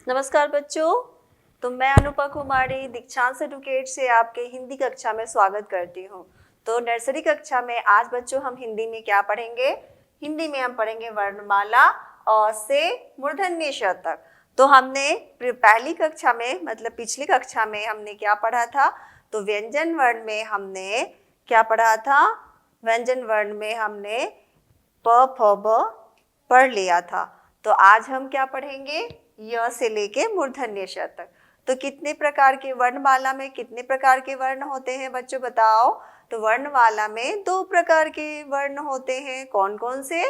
नमस्कार बच्चों। तो मैं अनुपा कुमारी दीक्षांत एडुकेट से आपके हिंदी कक्षा में स्वागत करती हूँ। तो नर्सरी कक्षा में आज बच्चों हम हिंदी में क्या पढ़ेंगे? हिंदी में हम पढ़ेंगे वर्णमाला अ से मूर्धन्य श तक। तो हमने पहली कक्षा में मतलब पिछली कक्षा में हमने क्या पढ़ा था? तो व्यंजन वर्ण में हमने क्या पढ़ा था? व्यंजन वर्ण में हमने प फ ब पढ़ लिया था। तो आज हम क्या पढ़ेंगे? य से लेके मूर्धन्य श तक। तो कितने प्रकार के वर्णमाला में कितने प्रकार के वर्ण होते हैं बच्चों बताओ? तो वर्णमाला में 2 प्रकार के वर्ण होते हैं। कौन कौन से?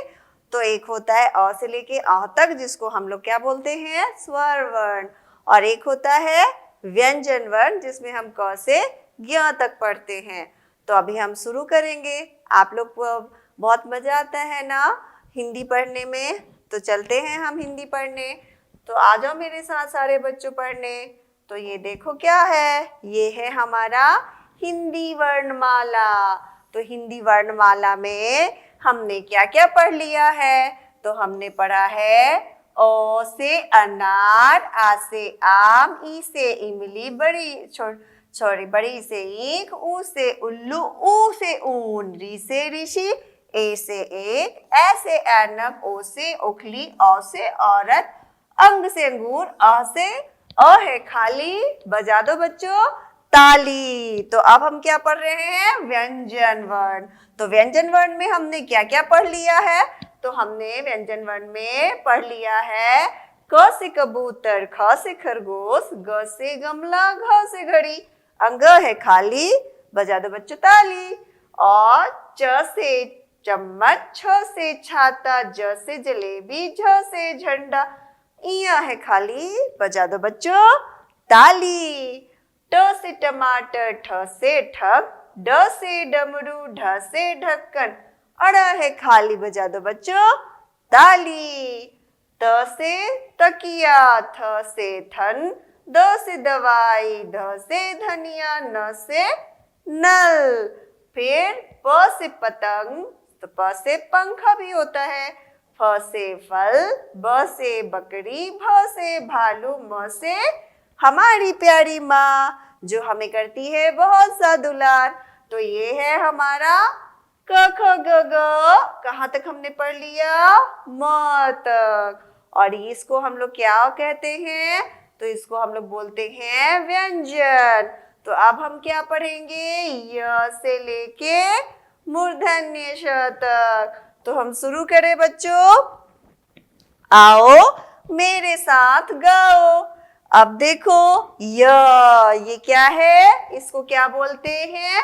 तो एक होता है अ से लेके आ तक, जिसको हम लोग क्या बोलते हैं? स्वर वर्ण। और एक होता है व्यंजन वर्ण, जिसमें हम क से ज्ञ तक पढ़ते हैं। तो अभी हम शुरू करेंगे। आप लोग को बहुत मजा आता है ना हिंदी पढ़ने में? तो चलते हैं हम हिंदी पढ़ने। तो आ जाओ मेरे साथ सारे बच्चों पढ़ने। तो ये देखो क्या है? ये है हमारा हिंदी वर्णमाला। तो हिंदी वर्णमाला में हमने क्या क्या पढ़ लिया है? तो हमने पढ़ा है ओ से अनार, आ से आम, ई से इमली, बड़ी से ईख, ऊ से उल्लू, ऊ से ऊन, री से ऋषि, ए से एक, ए से ऐनक, ओ से ओखली, औ से औरत, अंग से अंगूर, अ से अ है खाली। बजा दो बच्चों ताली। तो अब हम क्या पढ़ रहे हैं? व्यंजन वर्ण। तो व्यंजन वर्ण में हमने क्या क्या पढ़ लिया है? तो हमने व्यंजन वर्ण में पढ़ लिया है क से कबूतर, ख से खरगोश, ग से गमला, घ से घड़ी, अंग है खाली। बजा दो बच्चों ताली। और च से चम्मच, छ से छाता, ज से जलेबी, झ से झंडा, इया है खाली। बजा दो बच्चों ताली। ट से टमाटर, ठ से ठग, ड से डमरू, ढ से ढक्कन, अड़ है खाली। बजा दो बच्चों ताली। त से तकिया, थ से थन, द से दवाई, ध से धनिया, न से नल। फिर प से पतंग, तो प से पंखा भी होता है, फ से फल, ब से बकरी, भ से भालू, म से हमारी प्यारी माँ जो हमें करती है बहुत सा दुलार। तो ये है हमारा क ख ग घ। कहाँ तक हमने पढ़ लिया? म तक। और इसको हम लोग क्या कहते हैं? तो इसको हम लोग बोलते हैं व्यंजन। तो अब हम क्या पढ़ेंगे? य से लेके मूर्धन्य श तक। तो हम शुरू करें बच्चों। आओ मेरे साथ गाओ। अब देखो ये क्या है? इसको क्या बोलते हैं?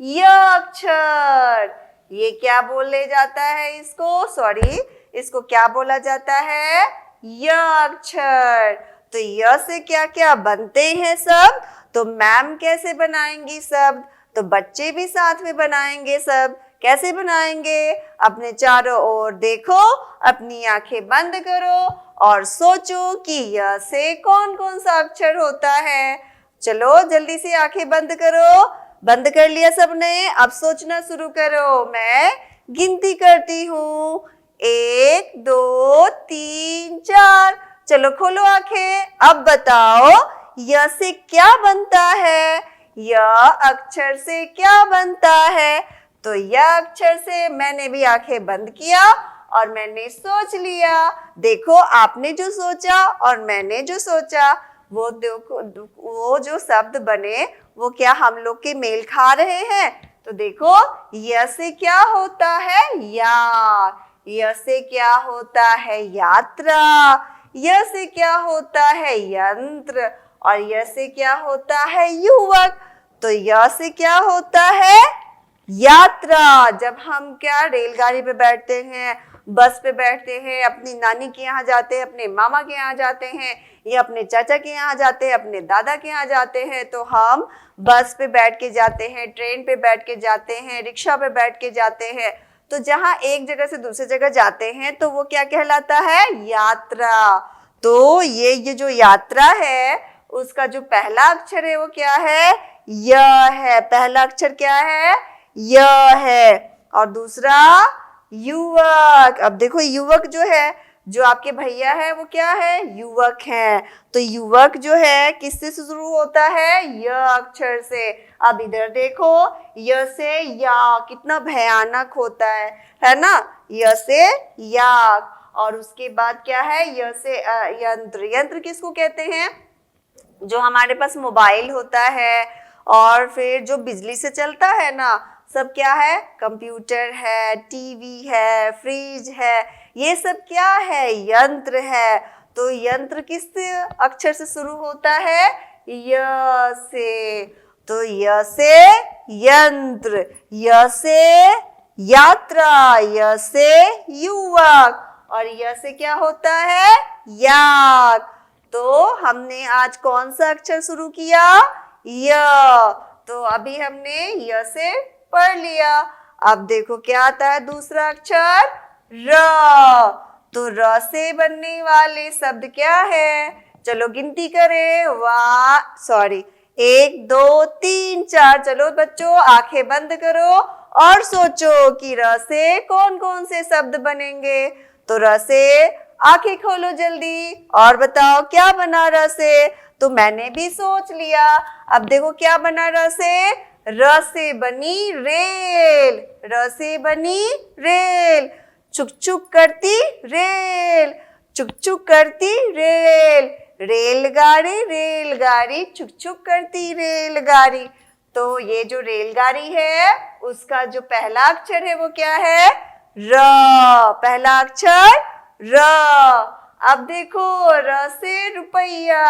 य अक्षर। ये क्या बोले जाता है इसको? सॉरी, इसको क्या बोला जाता है? य अक्षर। तो य से क्या क्या बनते हैं सब? तो मैम कैसे बनाएंगी शब्द? तो बच्चे भी साथ में बनाएंगे सब। कैसे बनाएंगे? अपने चारों ओर देखो, अपनी आंखें बंद करो और सोचो कि य से कौन कौन सा अक्षर होता है। चलो जल्दी से आंखें बंद करो। बंद कर लिया सबने? अब सोचना शुरू करो। मैं गिनती करती हूँ। 1 2 3 4। चलो खोलो आंखें। अब बताओ य से क्या बनता है? य अक्षर से क्या बनता है? तो य अक्षर से मैंने भी आंखें बंद किया और मैंने सोच लिया। देखो आपने जो सोचा और मैंने जो सोचा, वो देखो वो जो शब्द बने वो क्या हम लोग के मेल खा रहे हैं? तो देखो य से क्या होता है? यार। य से क्या होता है? यात्रा। य से क्या होता है? यंत्र। और य से क्या होता है? युवक। तो य से क्या होता है? यात्रा। जब हम क्या रेलगाड़ी पे बैठते हैं, बस पे बैठते हैं, अपनी नानी के यहाँ जाते हैं, अपने मामा के यहाँ जाते हैं, या अपने चाचा के यहाँ जाते हैं, अपने दादा के यहाँ जाते हैं, तो हम बस पे बैठ के जाते हैं, ट्रेन पे बैठ के जाते हैं, रिक्शा पे बैठ के जाते हैं। तो जहाँ एक जगह से दूसरी जगह जाते हैं तो वो क्या कहलाता है? यात्रा। तो ये जो यात्रा है उसका जो पहला अक्षर है वो क्या है? य है। पहला अक्षर क्या है? य है। और दूसरा युवक। अब देखो युवक जो है जो आपके भैया है वो क्या है, युवक है। तो युवक जो है किससे शुरू होता है, य अक्षर से। अब इधर देखो, य से या, कितना भयानक होता है ना, य से याक। और उसके बाद क्या है, य से यंत्र। यंत्र किसको कहते हैं, जो हमारे पास मोबाइल होता है और फिर जो बिजली से चलता है ना, सब क्या है, कंप्यूटर है, टीवी है, फ्रिज है, ये सब क्या है, यंत्र है। तो यंत्र किस अक्षर से शुरू होता है, य से। तो य से यंत्र, य से यात्रा, य से युवक, और य से क्या होता है, याक। तो हमने आज कौन सा अक्षर शुरू किया, य। तो अभी हमने य से पढ़ लिया। अब देखो क्या आता है दूसरा अक्षर, र। तो र से बनने वाले शब्द क्या है, चलो गिनती करें। 1 2 3 4। चलो बच्चों आंखें बंद करो और सोचो कि र से कौन कौन से शब्द बनेंगे। तो र से आंखें खोलो जल्दी और बताओ क्या बना र से। तो मैंने भी सोच लिया। अब देखो क्या बना र से। र से बनी रेल, र से बनी रेल। चुक चुक करती रेल, चुक चुक करती रेल। रेलगाड़ी रेलगाड़ी, चुक चुक करती रेलगाड़ी। तो ये जो रेलगाड़ी है उसका जो पहला अक्षर है वो क्या है, र। पहला अक्षर र। अब देखो र से रुपया,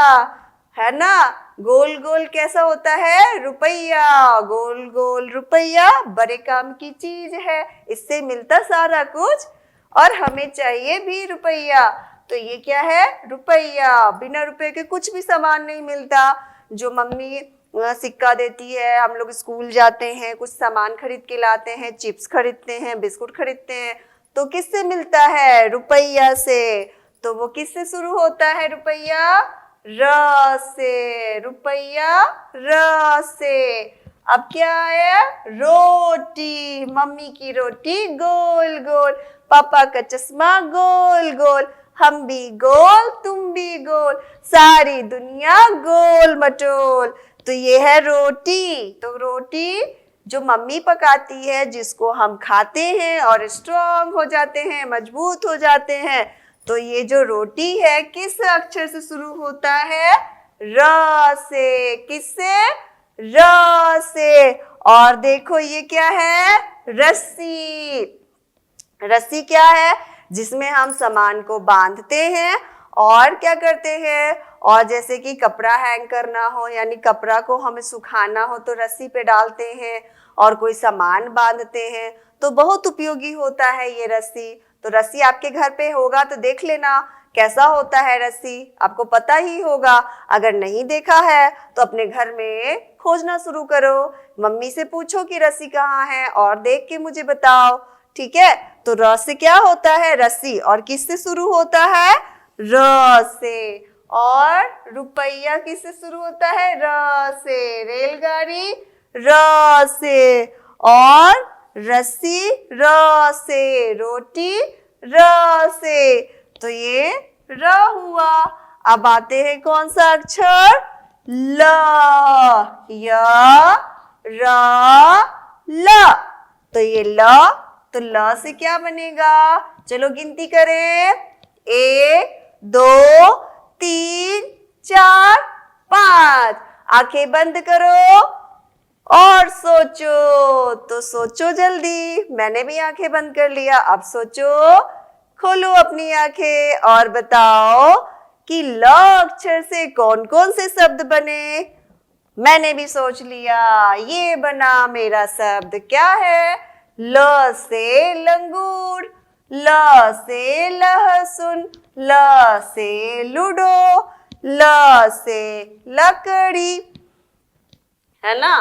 है ना, गोल गोल कैसा होता है, रुपया। गोल गोल रुपया बड़े काम की चीज है, इससे मिलता सारा कुछ और हमें चाहिए भी रुपया। तो ये क्या है, रुपया। बिना रुपए के कुछ भी सामान नहीं मिलता। जो मम्मी सिक्का देती है, हम लोग स्कूल जाते हैं, कुछ सामान खरीद के लाते हैं, चिप्स खरीदते हैं, बिस्कुट खरीदते हैं, तो किससे मिलता है, रुपया से। तो वो किससे शुरू होता है, रुपया, र से। रुपया र से। अब क्या है, रोटी। मम्मी की रोटी गोल गोल, पापा का चश्मा गोल गोल, हम भी गोल तुम भी गोल, सारी दुनिया गोल मटोल। तो ये है रोटी। तो रोटी जो मम्मी पकाती है, जिसको हम खाते हैं और स्ट्रॉन्ग हो जाते हैं, मजबूत हो जाते हैं। तो ये जो रोटी है किस अक्षर से शुरू होता है, र से। किससे, र से। और देखो ये क्या है, रस्सी। रस्सी क्या है, जिसमें हम सामान को बांधते हैं और क्या करते हैं, और जैसे कि कपड़ा हैंग करना हो, यानी कपड़ा को हमें सुखाना हो तो रस्सी पे डालते हैं, और कोई सामान बांधते हैं, तो बहुत उपयोगी होता है ये रस्सी। तो रस्सी आपके घर पे होगा तो देख लेना कैसा होता है रस्सी, आपको पता ही होगा। अगर नहीं देखा है तो अपने घर में खोजना शुरू करो, मम्मी से पूछो कि रस्सी कहाँ है और देख के मुझे बताओ, ठीक है। तो र से क्या होता है, रस्सी, और किससे शुरू होता है, र से। और रुपया किससे शुरू होता है, र से। रेलगाड़ी र से, और रस्सी र से, रोटी र से। तो ये र हुआ। अब आते हैं कौन सा अक्षर, ल। य र ल। तो ये ल, तो ल से क्या बनेगा, चलो गिनती करें। 1 2 3 4 5। आंखें बंद करो और सोचो। तो सोचो जल्दी, मैंने भी आंखें बंद कर लिया। अब सोचो, खोलो अपनी आंखें और बताओ कि ल अक्षर से कौन कौन से शब्द बने। मैंने भी सोच लिया, ये बना मेरा शब्द, क्या है, ल से लंगूर, ल से लहसुन, ल से लूडो, ल से लकड़ी, है ना।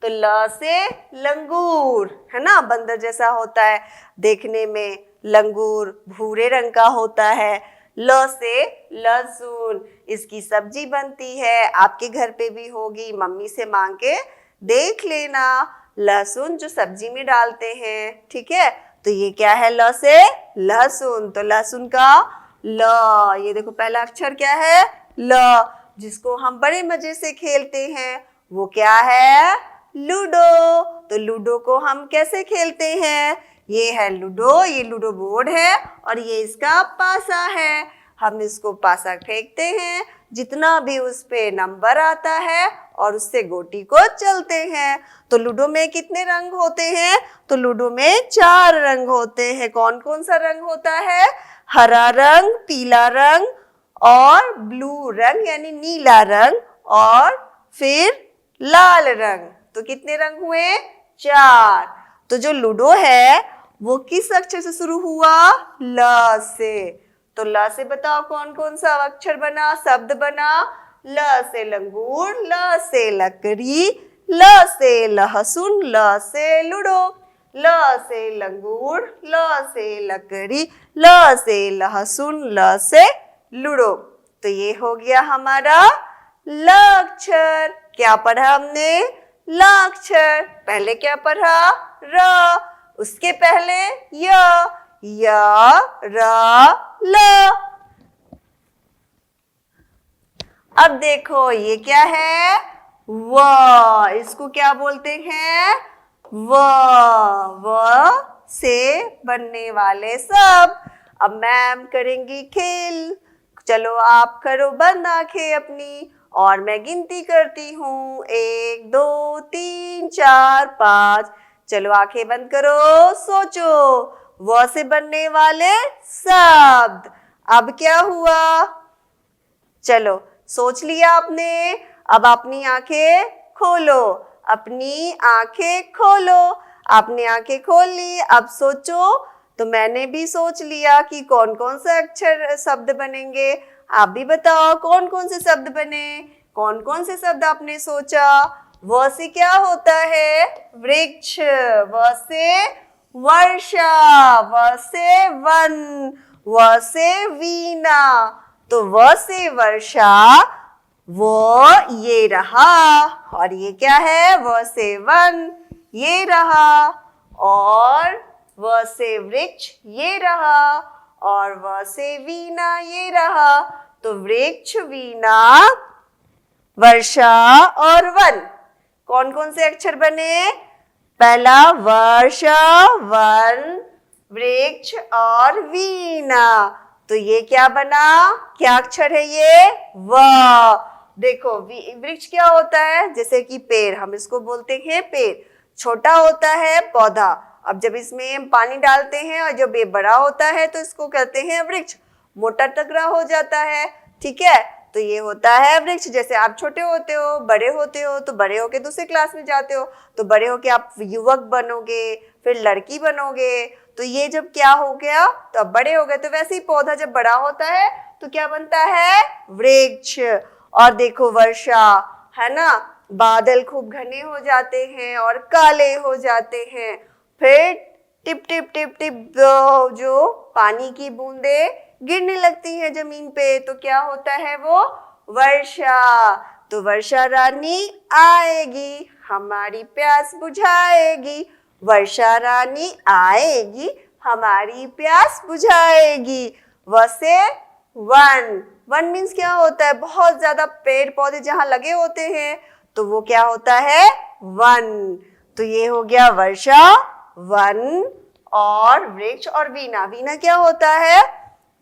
तो ल से लंगूर, है ना, बंदर जैसा होता है देखने में। लंगूर भूरे रंग का होता है। ल से लहसुन, इसकी सब्जी बनती है, आपके घर पे भी होगी, मम्मी से मांग के देख लेना। लहसुन जो सब्जी में डालते हैं, ठीक है। तो ये क्या है? ल से लहसुन, तो लहसुन का ल। ये देखो पहला अक्षर क्या है? ल। जिसको हम बड़े मजे से खेलते हैं वो क्या है? लूडो। तो लूडो को हम कैसे खेलते हैं? ये है लूडो, ये लूडो बोर्ड है और ये इसका पासा है। हम इसको पासा फेंकते हैं, जितना भी उस पे नंबर आता है और उससे गोटी को चलते हैं। तो लूडो में कितने रंग होते हैं? तो लूडो में 4 रंग होते हैं। कौन कौन सा रंग होता है? हरा रंग, पीला रंग और ब्लू रंग यानी नीला रंग और फिर लाल रंग। तो कितने रंग हुए? 4। तो जो लूडो है वो किस अक्षर से शुरू हुआ? ल से। तो ल से बताओ कौन कौन सा अक्षर बना, शब्द बना? ल से लंगूर, ल से लकड़ी, ल से लहसुन, ल से लूडो। ल से लंगूर, ल से लकड़ी, ल से लहसुन, ल से लूडो। तो ये हो गया हमारा ल अक्षर। क्या पढ़ा हमने? ल अक्षर। पहले क्या पढ़ा? र। उसके पहले य, र, ल। अब देखो ये क्या है? व। इसको क्या बोलते हैं? व से बनने वाले शब्द। अब मैम करेंगी खेल। चलो आप करो बंद आंखें अपनी और मैं गिनती करती हूँ। 1 2 3 4 5। चलो आंखें बंद करो, सोचो व से बनने वाले शब्द। अब क्या हुआ? चलो सोच लिया आपने। अब अपनी आंखें खोलो, अपनी आंखें खोलो। आपने आंखें खोल ली, अब सोचो। तो मैंने भी सोच लिया कि कौन कौन से अक्षर शब्द बनेंगे। आप भी बताओ कौन कौन से शब्द बने, कौन कौन से शब्द आपने सोचा। व से क्या होता है? वृक्ष। व से वर्षा, व से वन, व से वीणा। तो व से वर्षा, वो ये रहा। और ये क्या है? व से वन, ये रहा। और व से वृक्ष, ये रहा। और व से वीणा, ये रहा। तो वृक्ष, वीणा, वर्षा और वन। कौन कौन से अक्षर बने? पहला वर्षा, वन, वृक्ष और वीणा। तो ये क्या बना? क्या अक्षर है ये? व। देखो वृक्ष क्या होता है? जैसे कि पेड़, हम इसको बोलते हैं पेड़। छोटा होता है पौधा। अब जब इसमें पानी डालते हैं और जब ये बड़ा होता है तो इसको कहते हैं वृक्ष। मोटा तगड़ा हो जाता है, ठीक है। तो ये होता है वृक्ष। जैसे आप छोटे होते हो, बड़े होते हो, तो बड़े होके दूसरे क्लास में जाते हो, तो बड़े होके आप युवक बनोगे, फिर लड़की बनोगे। तो ये जब क्या हो गया? तो अब बड़े हो गए। तो वैसे ही पौधा जब बड़ा होता है तो क्या बनता है? वृक्ष। और देखो वर्षा, है ना, बादल खूब घने हो जाते हैं और काले हो जाते हैं। फिर टिप टिप टिप टिप जो पानी की बूंदे गिरने लगती है जमीन पे, तो क्या होता है? वो वर्षा। तो वर्षा रानी आएगी, हमारी प्यास बुझाएगी। वर्षा रानी आएगी, हमारी प्यास बुझाएगी। व से वन। वन मीन्स क्या होता है? बहुत ज्यादा पेड़ पौधे जहां लगे होते हैं तो वो क्या होता है? वन। तो ये हो गया वर्षा, वन और वृक्ष और वीणा। वीणा क्या होता है?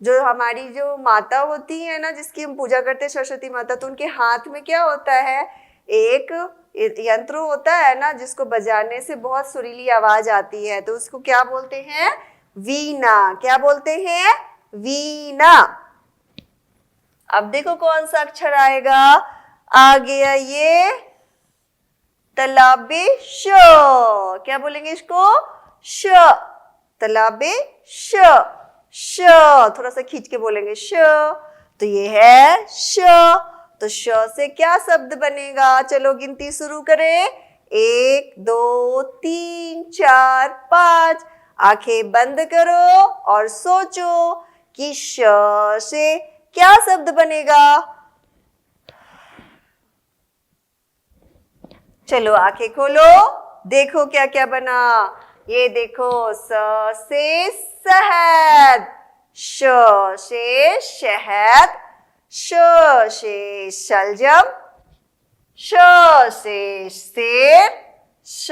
जो हमारी जो माता होती है ना, जिसकी हम पूजा करते हैं, सरस्वती माता, तो उनके हाथ में क्या होता है? एक यंत्र होता है ना, जिसको बजाने से बहुत सुरीली आवाज आती है, तो उसको क्या बोलते हैं? वीणा। क्या बोलते हैं? वीणा। अब देखो कौन सा अक्षर आएगा? आ गया ये तलाबे श। क्या बोलेंगे इसको? श। तलाबे श। श थोड़ा सा खींच के बोलेंगे श। तो ये है श। तो श से क्या शब्द बनेगा? चलो गिनती शुरू करें। 1 2 3 4 5। आंखें बंद करो और सोचो कि श से क्या शब्द बनेगा। चलो आंखें खोलो, देखो क्या क्या बना। ये देखो स से शहद, श से शहद, श से शलजम, श से शेर, श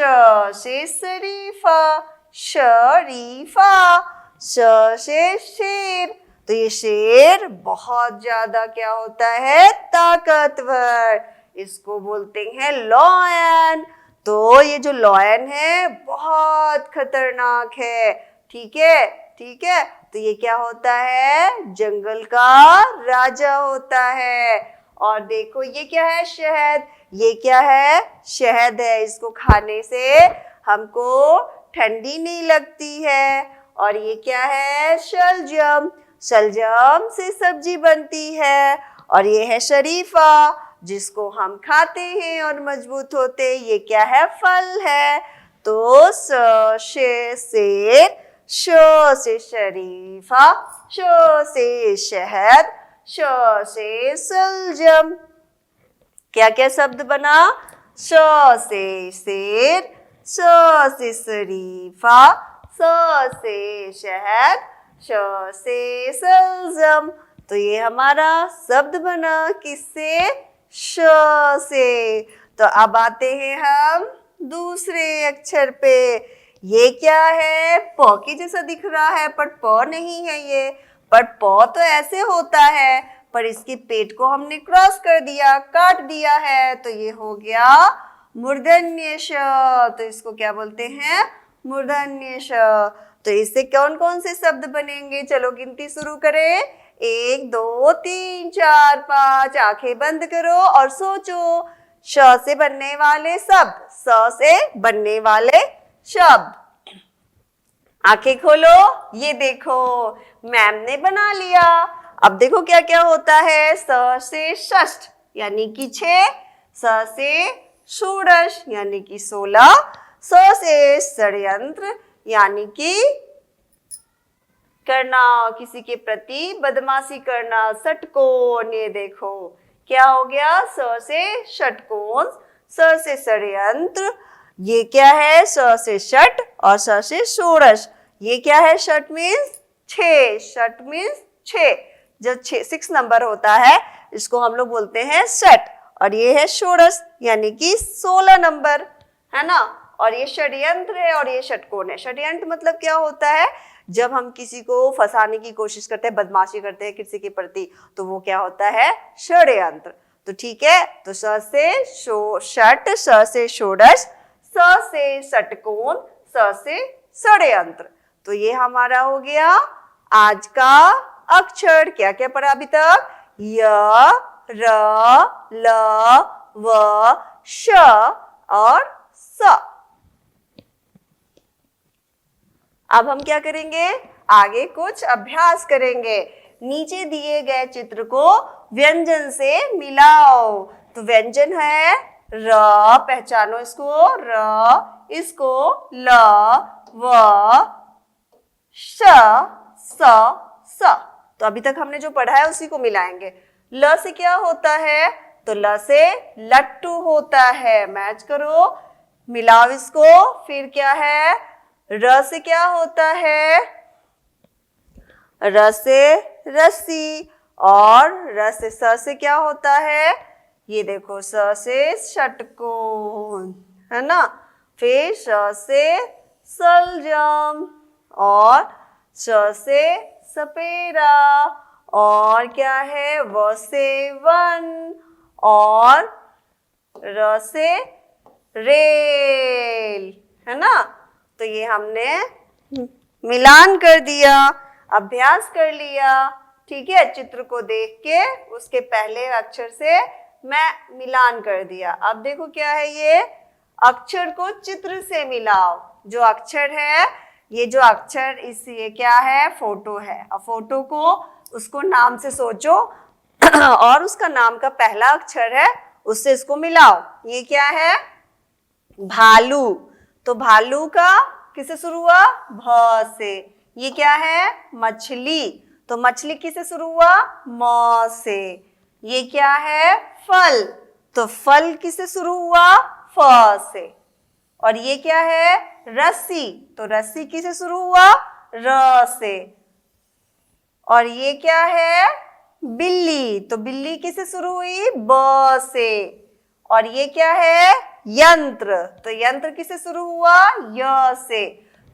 से शरीफा, शरीफा, श से शेर। तो ये शेर बहुत ज्यादा क्या होता है, ताकतवर, इसको बोलते हैं लॉयन। तो ये जो लॉयन है बहुत खतरनाक है, ठीक है, ठीक है। तो ये क्या होता है, जंगल का राजा होता है। और देखो ये क्या है, शहद, ये क्या है, शहद है, इसको खाने से हमको ठंडी नहीं लगती है। और ये क्या है, शलजम, शलजम से सब्जी बनती है। और ये है शरीफा, जिसको हम खाते हैं और मजबूत होते हैं, ये क्या है, फल है। तो स से शेर, श से शरीफा, श से शहद, श से शलजम। क्या क्या शब्द बना, श से शेर, श से शरीफा, स से शहद, श से शलजम। तो ये हमारा शब्द बना किससे, श से। तो अब आते हैं हम दूसरे अक्षर पे। ये क्या है, प के जैसा दिख रहा है पर प नहीं है ये, पर प तो ऐसे होता है, पर इसके पेट को हमने क्रॉस कर दिया, काट दिया है, तो ये हो गया मूर्धन्य ष। तो इसको क्या बोलते हैं, मूर्धन्य ष। तो इससे कौन कौन से शब्द बनेंगे, चलो गिनती शुरू करें। 1 2 3 4 5। आंखें बंद करो और सोचो, श से बनने वाले शब्द, स से बनने वाले शब्द। आंखें खोलो, ये देखो मैम ने बना लिया। अब देखो क्या क्या होता है, स से षष्ठ यानी कि 6, स से षोडश यानी कि 16, स से षड्यंत्र यानी कि करना, किसी के प्रति बदमाशी करना, षटकोण। ये देखो क्या हो गया, स से षटकोण, स से षड्यंत्र, ये क्या है, स से षट और स से षोडश। ये क्या है, षट मीन्स 6, षट मीन्स 6, जब 6 नंबर होता है इसको हम लोग बोलते हैं षट। और ये है षोडश यानी कि 16 नंबर, है ना। और ये षड्यंत्र है और ये षटकोण है। षड्यंत्र मतलब क्या होता है, जब हम किसी को फंसाने की कोशिश करते हैं, बदमाशी करते हैं किसी के प्रति, तो वो क्या होता है, षड्यंत्र। तो ठीक है, तो स से षट, स से षोडश, स से षटकोण, स से षड्यंत्र। तो ये हमारा हो गया आज का अक्षर। क्या क्या पढ़ा अभी तक, य, र, ल, व, श और स। अब हम क्या करेंगे, आगे कुछ अभ्यास करेंगे। नीचे दिए गए चित्र को व्यंजन से मिलाओ। तो व्यंजन है र, पहचानो इसको, र, इसको ल, व, श, स, स। तो अभी तक हमने जो पढ़ा है उसी को मिलाएंगे। ल से क्या होता है, तो ल से लट्टू होता है, मैच करो, मिलाओ इसको। फिर क्या है, र से क्या होता है, र से रस्सी। और र से स से क्या होता है, ये देखो स से षटकोण, है ना। फिर श से शलजम और श से सपेरा और क्या है, व से वन और र से रेल, है ना। तो ये हमने मिलान कर दिया, अभ्यास कर लिया, ठीक है। चित्र को देख के उसके पहले अक्षर से मैं मिलान कर दिया। अब देखो क्या है, ये अक्षर को चित्र से मिलाओ। जो अक्षर है, ये जो अक्षर ये क्या है, फोटो है। अब फोटो को उसको नाम से सोचो और उसका नाम का पहला अक्षर है उससे इसको मिलाओ। ये क्या है, भालू। तो भालू का किससे शुरू हुआ, भ से। ये क्या है, मछली। तो मछली किससे शुरू हुआ, म से। ये क्या है, फल। तो फल किससे शुरू हुआ, फ से। और ये क्या है? रस्सी। तो रस्सी किससे शुरू हुआ? र से। और ये क्या है? बिल्ली। तो बिल्ली किससे शुरू हुई? ब से। और ये क्या है? यंत्र। तो यंत्र किससे शुरू हुआ? य से।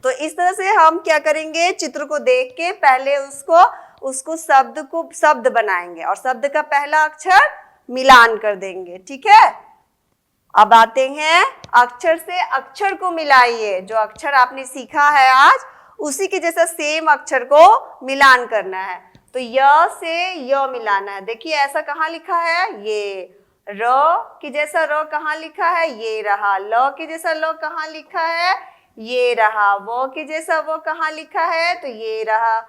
तो इस तरह से हम क्या करेंगे? चित्र को देख के पहले उसको शब्द बनाएंगे और शब्द का पहला अक्षर मिलान कर देंगे। ठीक है, अब आते हैं अक्षर से अक्षर को मिलाइए। जो अक्षर आपने सीखा है आज उसी के जैसा सेम अक्षर को मिलान करना है। तो य से य मिलाना है। देखिए ऐसा कहाँ लिखा है? ये। र के जैसा र कहाँ लिखा है? ये रहा। ल के जैसा ल कहाँ लिखा है? ये रहा। व के जैसा व कहाँ लिखा है? तो ये रहा।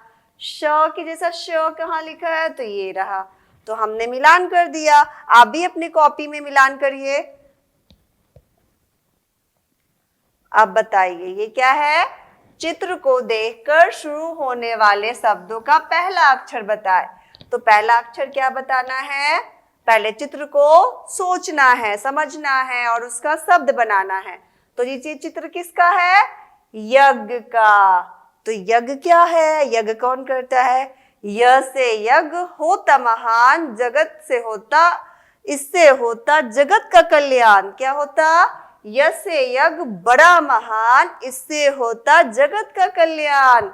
श के जैसा श कहाँ लिखा है? तो ये रहा। तो हमने मिलान कर दिया। आप भी अपनी कॉपी में मिलान करिए। अब बताइए ये क्या है? चित्र को देखकर शुरू होने वाले शब्दों का पहला अक्षर बताए। तो पहला अक्षर क्या बताना है? पहले चित्र को सोचना है, समझना है और उसका शब्द बनाना है। तो ये चित्र किसका है? यज्ञ का। तो यज्ञ क्या है? यज्ञ कौन करता है? य से यज्ञ होता महान, जगत से होता, इससे होता जगत का कल्याण। क्या होता? यज्ञ से यज्ञ बड़ा महान, इससे होता जगत का कल्याण।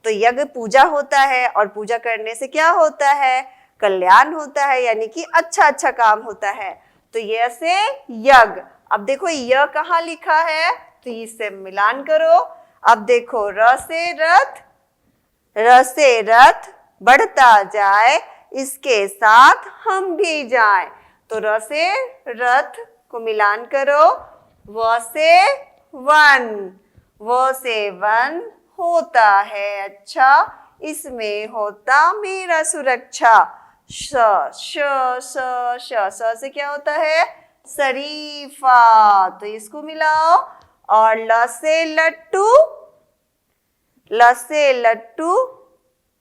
तो यज्ञ पूजा होता है और पूजा करने से क्या होता है? कल्याण होता है, यानी कि अच्छा अच्छा काम होता है। तो यह से यज्ञ। अब देखो य कहाँ लिखा है? तो इससे मिलान करो। अब देखो र से रथ, र से रथ बढ़ता जाए, इसके साथ हम भी जाएं। तो र से रथ को मिलान करो। व से वन, व से वन होता है अच्छा, इसमें होता मेरा सुरक्षा। श से क्या होता है? शरीफा। तो इसको मिलाओ। और ल से लट्टू, ल से लट्टू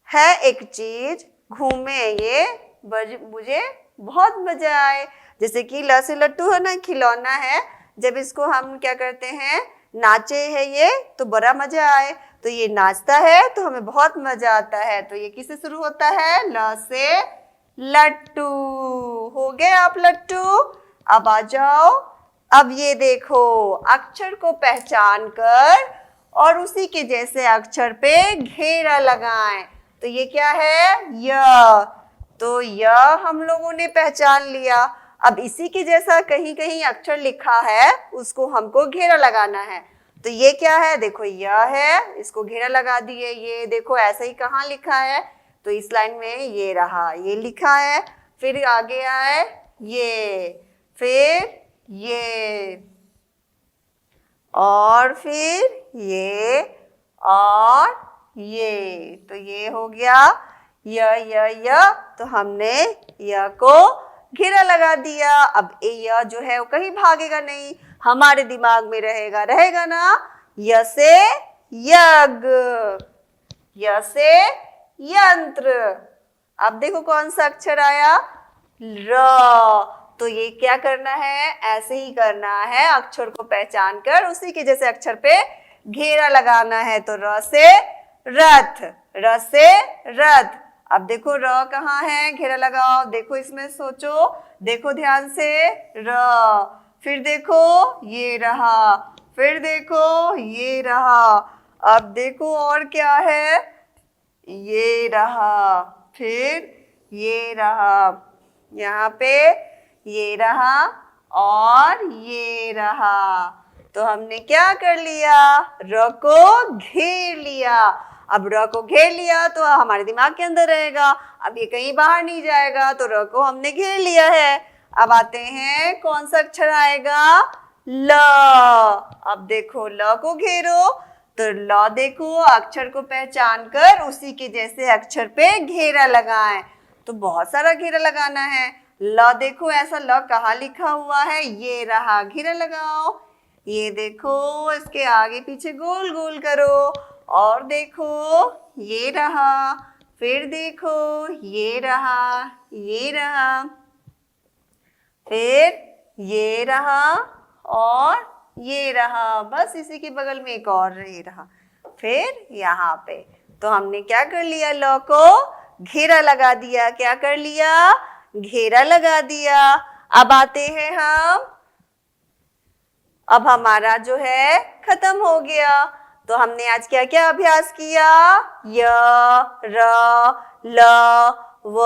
है एक चीज, घूमे ये मुझे बहुत मजा आए। जैसे कि ल से लट्टू है ना, खिलौना है। जब इसको हम क्या करते हैं? नाचे है ये तो बड़ा मजा आए। तो ये नाचता है तो हमें बहुत मजा आता है। तो ये किससे शुरू होता है? ल से लट्टू। हो गए आप लट्टू? अब आ जाओ। अब ये देखो अक्षर को पहचान कर और उसी के जैसे अक्षर पे घेरा लगाएं। तो ये क्या है? य। तो य हम लोगों ने पहचान लिया। अब इसी के जैसा कहीं कहीं अक्षर लिखा है, उसको हमको घेरा लगाना है। तो ये क्या है? देखो य है, इसको घेरा लगा दिए। ये देखो ऐसे ही कहाँ लिखा है? तो इस लाइन में ये रहा, ये लिखा है। फिर आगे आए ये, फिर ये, और फिर ये, और ये। तो ये हो गया य। तो हमने य को घेरा लगा दिया। अब य जो है वो कहीं भागेगा नहीं, हमारे दिमाग में रहेगा ना। य से यज्ञ, य से यंत्र। अब देखो कौन सा अक्षर आया? र। तो ये क्या करना है? ऐसे ही करना है, अक्षर को पहचान कर उसी के जैसे अक्षर पे घेरा लगाना है। तो र से रथ, र से रथ। अब देखो र कहाँ है? घेरा लगाओ। देखो इसमें सोचो, देखो ध्यान से। र, फिर देखो ये रहा, फिर देखो ये रहा। अब देखो और क्या है? ये रहा, फिर ये रहा, यहाँ पे ये रहा और ये रहा। तो हमने क्या कर लिया? र को घेर लिया। अब र को घेर लिया तो हमारे दिमाग के अंदर रहेगा, अब ये कहीं बाहर नहीं जाएगा। तो र को हमने घेर लिया है। अब आते हैं कौन सा अक्षर आएगा? ल। अब देखो ल को घेरो। तो ल देखो अक्षर को पहचान कर उसी के जैसे अक्षर पे घेरा लगाएं। तो बहुत सारा घेरा लगाना है। ल देखो ऐसा ल कहाँ लिखा हुआ है? ये रहा, घेरा लगाओ। ये देखो इसके आगे पीछे गोल गोल करो। और देखो ये रहा, फिर देखो ये रहा, ये रहा, फिर ये रहा और ये रहा, बस इसी के बगल में एक और ये रहा। फिर यहाँ पे तो हमने क्या कर लिया, ल को घेरा लगा दिया। क्या कर लिया, घेरा लगा दिया। अब आते हैं हम, अब हमारा जो है खत्म हो गया। तो हमने आज क्या क्या अभ्यास किया, य, र, ल, व,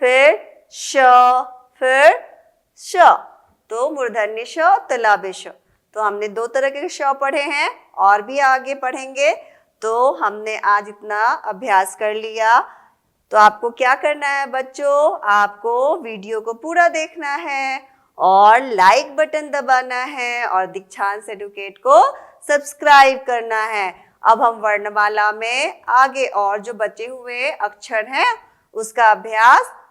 फिर श, फिर श। तो मूर्धन्य श, तालव्य श। तो हमने दो तरह के श पढ़े हैं और भी आगे पढ़ेंगे। तो हमने आज इतना अभ्यास कर लिया। तो आपको क्या करना है बच्चों, आपको वीडियो को पूरा देखना है और लाइक बटन दबाना है और दीक्षांत एडुकेट को सब्सक्राइब करना है। अब हम वर्णमाला में आगे और जो बचे हुए अक्षर हैं उसका अभ्यास